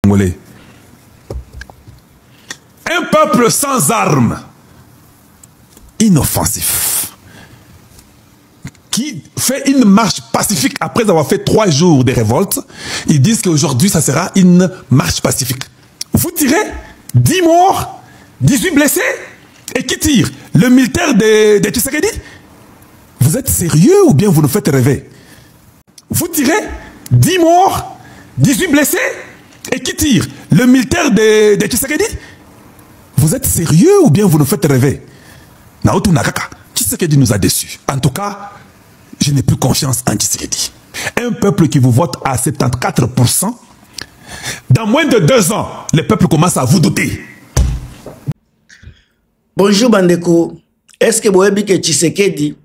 Congolais. Un peuple sans armes, inoffensif, qui fait une marche pacifique après avoir fait 3 jours de révolte. Ils disent qu'aujourd'hui, ça sera une marche pacifique. Vous tirez 10 morts, 18 blessés, et qui tire? Le militaire de Tshisekedi? Vous êtes sérieux ou bien vous nous faites rêver? Vous tirez 10 morts, 18 blessés, et qui tire? Le militaire de Tshisekedi? Vous êtes sérieux ou bien vous nous faites rêver? Naoto Nakaka, Tshisekedi nous a déçus. En tout cas, je n'ai plus confiance en Tshisekedi. Un peuple qui vous vote à 74%, dans moins de 2 ans, le peuple commence à vous douter. Bonjour Bandeko, est-ce que vous savez que Tshisekedi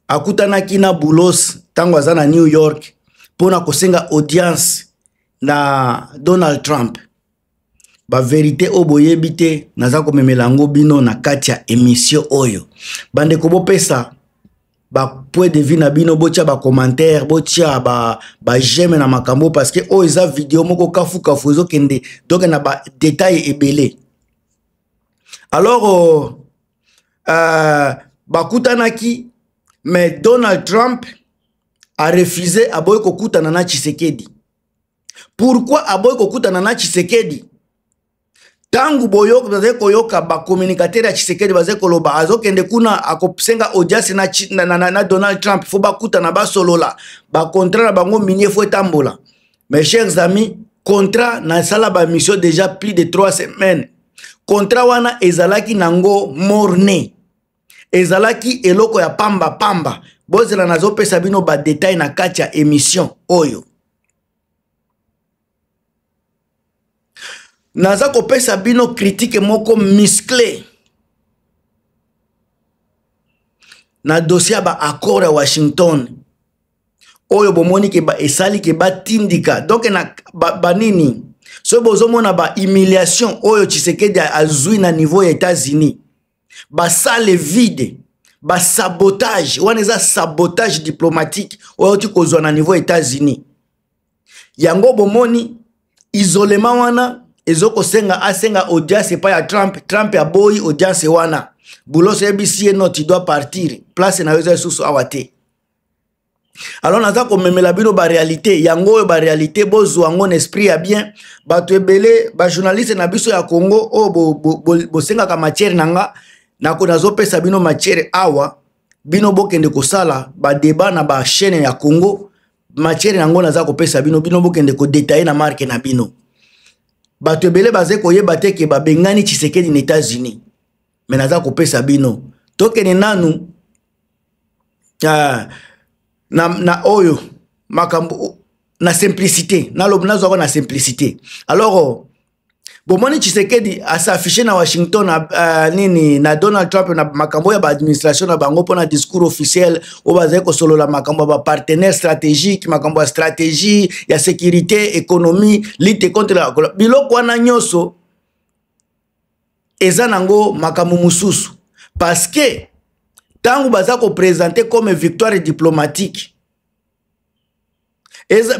akutanaki na Boulos tango aza na New York pour na kosenga audience na Donald Trump? Ba vérité o boyebi te naza komemela yango bino na kati ya émission oyo. Bandeko bopesa ba point de vue na bino, botia ba commentaire, botia ba j'aime na makambo parce que o eza vidéo moko kafu ezo kende donc na ba détail ebele. Alors bakutanaki, mais Donald Trump a refusé aboy kokutana na Tshisekedi. Pourquoi aboy kokutana na Tshisekedi? Tangu boyoko baze koyoka ba communicateur ya Tshisekedi baze koloba azokende kuna akosenga audience na Donald Trump, faut bakutana ba solola ba contrat na bango minier faut etambola. Mes chers amis, contrat na sala ba mission déjà plus de 3 semaines. Contrat wana ezalaki nango morne. Ezalaki eloko ya pamba. Bozela nazo pesa bino ba détail na kati ya émission oyo. Naza kopesa bino critique moko musclé na dossier ba accord à Washington. Oyo bomoni ke ba esali ke ba tindika. Donc na banini so bozomona ba humiliation oyo Tshisekedi azui na niveau ya États-Unis. Ba sale vide, ba sabotage, waneza sabotage diplomatique oyo ti kozwa na niveau États-Unis. Yango bomoni isolement wana ezoko senga asenga audience pa ya Trump ya boy audience wana. Boulos ABC non tu dois partir. Place na yoza susu awate. Alors naza ko memela bino ba réalité, yango ba réalité bozo ngo esprit ya bien, bato ebele ba journaliste na biso ya Congo o bo senga ka matière nanga na ko nazo pesa bino matière awa bino bokende ko sala ba débat na ba chaîne ya Congo, matière nango naza ko pesa bino bokende ko détailler na marque na bino. Bato ebele baze ko yeba te ke ba bengani Tshisekedi na États-Unis. Mais naza ko pesa bino tokene nanu na oyo makambo na simplicité na lobnazo na simplicité. Alors bomoni Tshisekedi s'affiché na Washington nini na Donald Trump na makambo ya ba administration na bango pona discours officiel o baze ko solo la makambo ba partenaire stratégique, makambo ya stratégie ya sécurité, économie, lutte contre la biloko wana nyoso eza nango makambo mususu parce que tangu baza ko présenter comme victoire diplomatique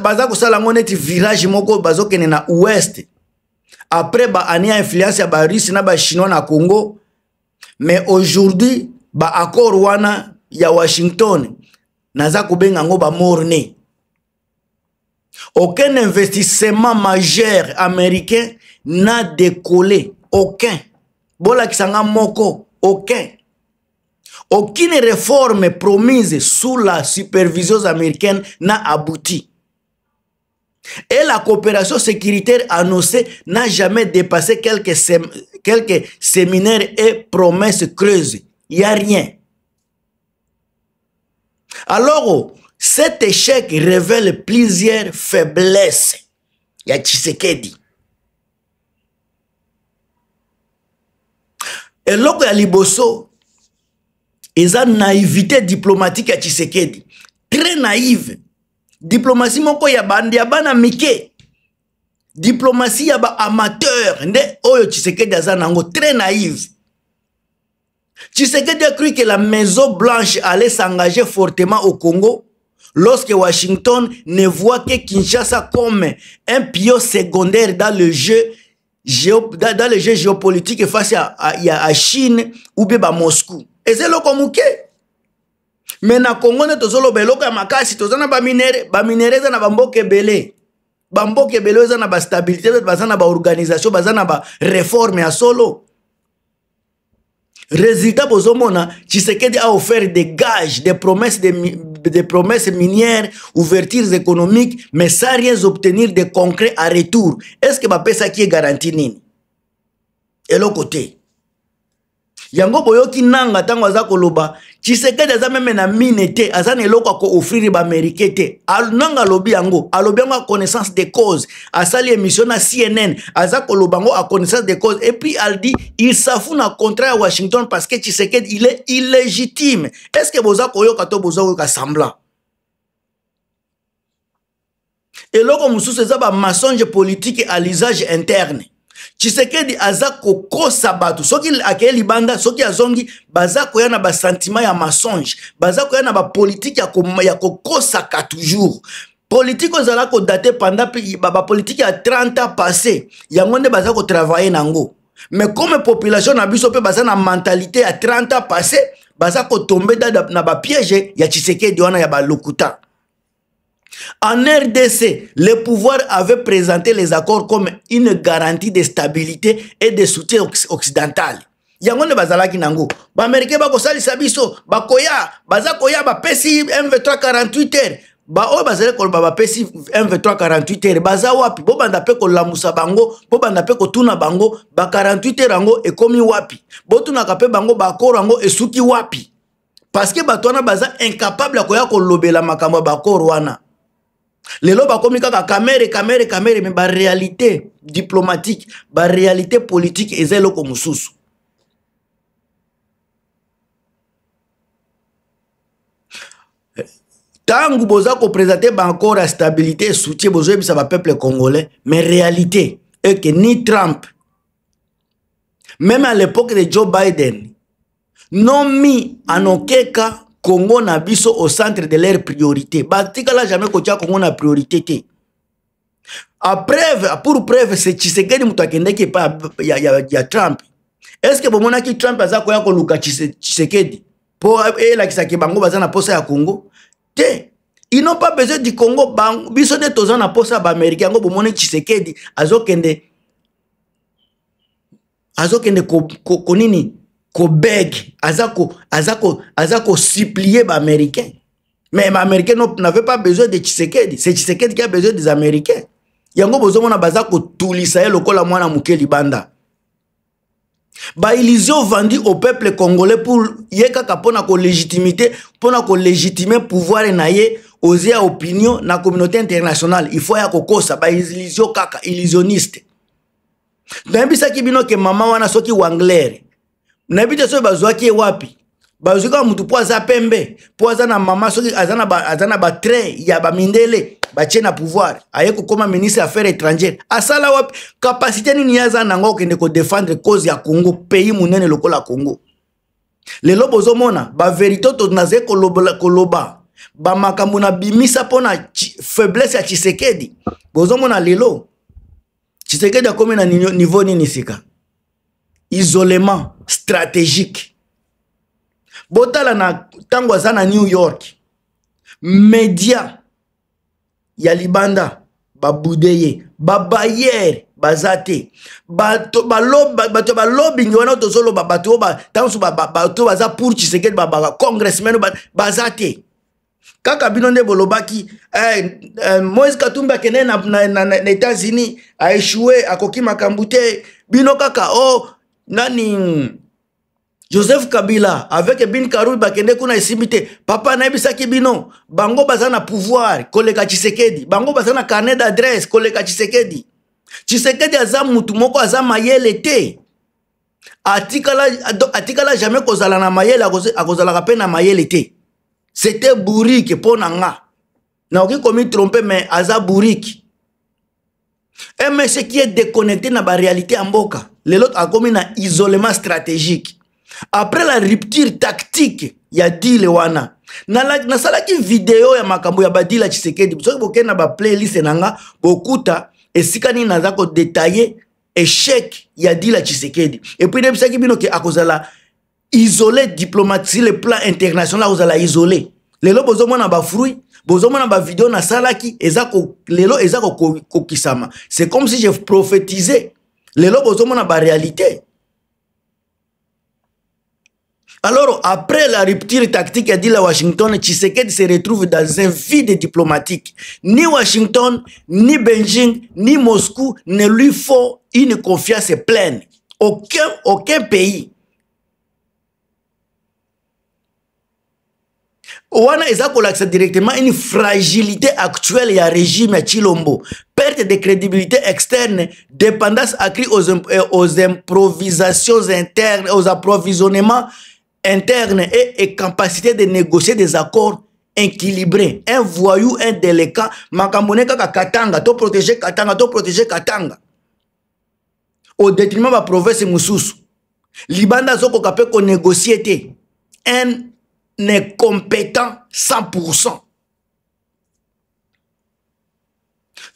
baza ko sala ngoneti virage moko bazo kene na ouest après ba ania influence ya ba Russie na ba Chinois na Congo. Mais aujourd'hui ba accord wana ya Washington naza ko benga ngo ba morne. Aucun investissement majeur américain n'a décollé, aucun. Bola kisanga moko, aucun. Aucune réforme promise sous la supervision américaine n'a abouti. Et la coopération sécuritaire annoncée n'a jamais dépassé quelques séminaires et promesses creuses. Il n'y a rien. Alors, cet échec révèle plusieurs faiblesses. Il y a Tshisekedi. Et l'autre, il y a Liboso. Ils ont naïveté diplomatique à Tshisekedi. Très naïve. Diplomatie moko ya bandi ya bana mike. Diplomatie ya ba amateur. Nde oyo Tshisekedi azanango très naïve. Tshisekedi a cru que la Maison Blanche allait s'engager fortement au Congo lorsque Washington ne voit que Kinshasa comme un pion secondaire dans le jeu géopolitique face à Chine ou bien à Moscou. Et c'est là comme ok. Mais na Congo ne tozolo beloko ya makasi tozana ba minere za na bamboke belé. Bamboke belé za na ba stabilité, za na ba organisation, za na ba réforme ya solo. Résultat bozomona, Tshisekedi a offert des gages, des promesses minières, ouvertures économiques, mais sans rien obtenir de concret à retour. Est-ce que ça qui est garanti nini? Et l'autre côté, yango boyoki nanga tango aza koloba, Tshisekedi aza meme na minete, aza neloko ko offrir ba américain te. Nanga lobi yango a connaissance des causes, asali émission na CNN, aza kolobango a connaissance des causes et puis elle dit il s'affout na contrat à Washington parce que Tshisekedi il est illégitime. Est-ce que boza koyoka to boza koyoka semblant? Et loko mususu eza ba mensonge politique à l'usage interne. Tshisekedi aza kokosa batu soki akeye libanda soki azongi baza koya na ba sentiment ya mensonge baza koya na ba politique ya kokosa ka toujours politique ozala ko dater pendant ba politique ya 30 ans passé yango nde baza ko travailler nango mais comme population na biso pe baza na mentalité ya 30 ans passé baza ko tomber na ba piège ya Tshisekedi wana ya ba lokuta. En RDC, le pouvoir avait présenté les accords comme une garantie de stabilité et de soutien occidental. Yango ne bazalaki nango. Ba américain ba ko salisa biso, ba koya, baza koya ba pesi M23 48 heures. Ba o bazale ko ba pesi M23 48 heures. Baza wapi? Bo banda pe ko lamusa bango, bo banda pe ko tuna bango, ba 48 heures ango ekomi wapi? Bo tuna ka pe bango ba akoro ango esuki wapi? Parce que batwana baza incapable koya ko lobela makambo ba akoro wana. Lelo ba komi kaka kamere mais ba réalité diplomatique, ba réalité politique ezelo ko mususu. Tangu boza ko présenter ba encore la stabilité et soutien bozo bisa ba peuple congolais, mais réalité est que ni Trump même à l'époque de Joe Biden n'ont mis en aucun cas Congo na biso au centre de leur priorité. Batika la jamais kotia Congo na priorité. Pour preuve, c'est Tshisekedi mutakende qui pas ya Trump. Est-ce que bomona ki Trump aza koya ko luka Tshisekedi pour la kisaki bango baza na posa ya Congo? Te. Ils n'ont pas besoin du Congo. Biso de tozan na posa ba américain ngo bomona Tshisekedi azokende ko nini? Ko beg, azako supplier ba américain. Mais les américains n'avaient pas besoin de Tshisekedi. C'est Tshisekedi qui a besoin des américains. Yango bozomona bazako tulisa lokola mwana mukeli banda. Ba illusion vendue au peuple congolais pour yeka kapona ko légitimité, pona ko légitimer pouvoir na ye oser opinion na communauté internationale. Il faut ya kokosa ba illusion kaka illusionniste. Ndambisa kibino ke mama wana soki wangler. Nabite so bazwaki wapi bazuka mutu po aza pembe po aza na mama soki azana ba trait ya ba mindele ba tient na pouvoir aye ko koma ministre affaires étrangères asala wapi capacité nini yaza nango kende ko défendre cause ya Congo pays munene lokola Congo lelo bozomona ba vérité to naze koloba ba makambo na bimisa pona faiblesse ya Tshisekedi bozomona lelo Tshisekedi akomi na niveau nini sika isolement stratégique. Botala na tango aza na New York. Média ya libanda babudeye, babayere bazate. Bato lobbying wana tozolo bato tanso bato baza pour Tshisekedi congressmen bazate. Kaka bino nde bolobaki Moïse Katumbi kene na États-Unis a échoué akoki makambute bino kaka nani Joseph Kabila avec Bin Karou bakende kuna esimite papa na ebisaki bino bango bazana pouvoir koleka Tshisekedi bango bazana carnet d'adresse koleka Tshisekedi aza mutu moko aza mayele te atikala jamais kozala na mayele akozala kape na mayele te c'était bourrique pona nga na oki komi tromper mais aza bourrique un monsieur qui est déconnecté na ba réalité en mboka l'autre a commis un isolement stratégique. Après la rupture tactique, il y a dit le wana. nasalaki video ya makambo ya badila Tshisekedi soki bokenda ba playlist nanga bokuta esika nini naza ko détailler échec ya dila Tshisekedi et puis debisaki bino ke akozala isolé diplomatie le plan international akozala isolé lelo bozomona ba fruit bozomona ba video na salaki ezako lelo ezako kokisama c'est comme si je prophétisais lelo bozomona ba réalité. Alors, après la rupture tactique a dit la Washington, Tshisekedi se retrouve dans un vide diplomatique. Ni Washington, ni Beijing, ni Moscou ne lui faut une confiance pleine. Aucun pays. Ouana ezakolaxa directement une fragilité actuelle ya régime ya Chilombo. Perte de crédibilité externe, dépendance accrue aux improvisations internes, aux approvisionnements interne et capacité de négocier des accords équilibrés. Un voyou, un délinquant, makambone kaka Katanga, to protéger Katanga. Au détriment de la province Moussous. Libanda zoko kapé ko négocier te. Un incompétent 100%.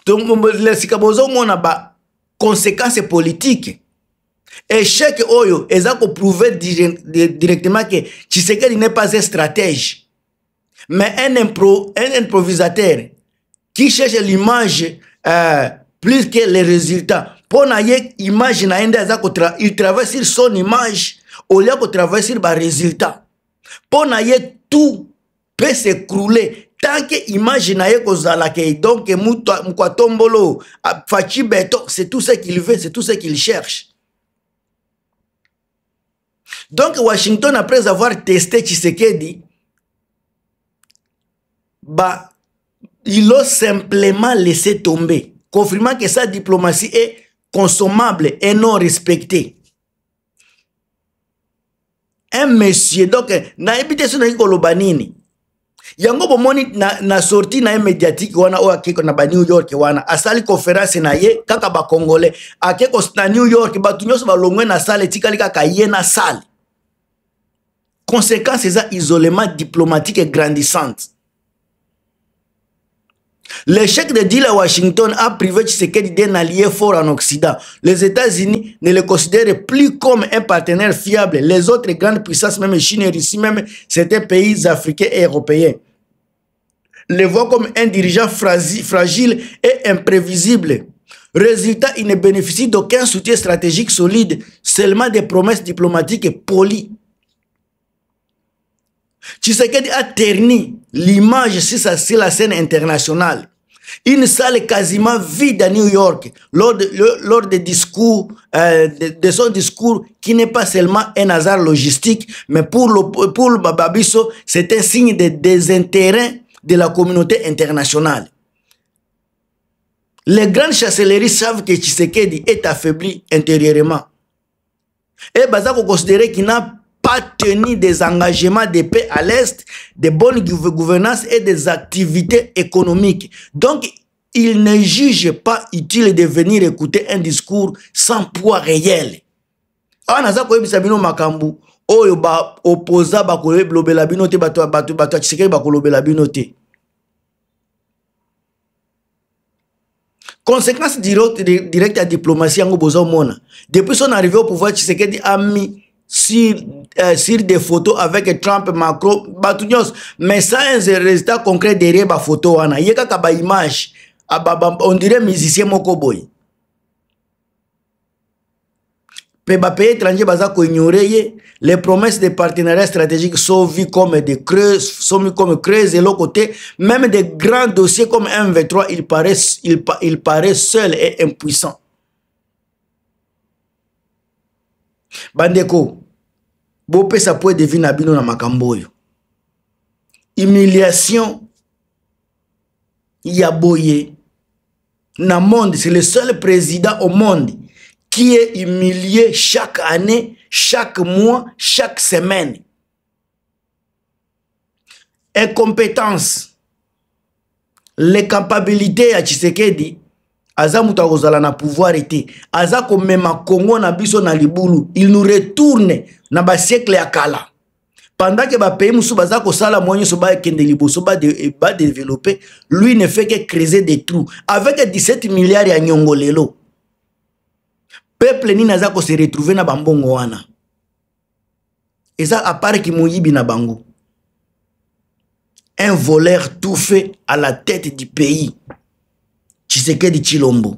Donc, le sikabozo mona ba conséquences politiques. Échec oyo ezako prouver directement que Tshisekedi n'est pas un stratège mais un improvisateur qui cherche l'image plus que les résultats. Pour naye image na ende ezako il travaille sur son image au lieu de travailler sur les résultats. Pour naye tout peut s'écrouler tant que image na ye kozala ke donc mkwatombolo fachi beto c'est tout ce qu'il veut, c'est tout ce qu'il cherche. Donc Washington, après avoir testé Tshisekedi, il a simplement laissé tomber, confirmant que sa diplomatie est consommable et non respectée. Un monsieur, donc, na ebite so na kolobanini. Yango bomoni na sorti na médiatique wana o akeko na ba New York wana asali conférence na ye kaka ba congolais akeko na New York ba tunyoso ba longwe na salle tikali kaka ye na salle. Conséquence c'est ça isolement diplomatique grandissant. L'échec de deal à Washington a privé Tshisekedi d'un allié fort en Occident. Les États-Unis ne le considèrent plus comme un partenaire fiable. Les autres grandes puissances, même Chine et Russie, même certains pays africains et européens, le voient comme un dirigeant fragile et imprévisible. Résultat, il ne bénéficie d'aucun soutien stratégique solide, seulement des promesses diplomatiques polies. Tshisekedi a terni l'image sur la scène internationale. Une salle quasiment vide à New York lors des discours, de son discours qui n'est pas seulement un hasard logistique, mais pour le Babiso, c'est un signe de désintérêt de la communauté internationale. Les grandes chancelleries savent que Tshisekedi est affaibli intérieurement. Et Bazako considère qu'il n'a pas tenu des engagements de paix à l'Est, de bonne gouvernance et des activités économiques. Donc, il ne juge pas utile de venir écouter un discours sans poids réel. Anaza ko yebisa bino makambu oyo ba opposa ba ko lobela bino te bato Tshisekedi ba ko lobela bino te. Conséquence directe à la diplomatie en Bozomona. Depuis son arrivée au pouvoir, Tshisekedi a mis sur des photos avec Trump, Macron, Batunios, mais sans un résultat concret derrière la photo. Il y a une image, on dirait musicien Mokoboy. Les pays étrangers ont ignoré les promesses de partenariat stratégique sont vues comme des creuses, et l'autre côté, même des grands dossiers comme M23, il paraît seul et impuissant. Bandeko, Bopé ça peut devenir abino na makamboyo. Humiliation, Yaboye, na monde, c'est le seul président au monde qui est humilié chaque année, chaque mois, chaque semaine. Incompétence, l'incapacité à Tshisekedi, aza muta kozala na pouvoir été, aza komema Congo na biso na libulu, il nous retourne na ba siècle ya kala. pendant que ba pays musu baza ko sala moyen so ba kende liboso ba développer, lui ne fait que creuser des trous avec 17 milliards ya nyongolelo. Peuple ni naza ko se retrouver na bambongo wana. Eza à part ki moyibi na bango. Un voleur tout fait à la tête du pays. Tshisekedi Tshilombo.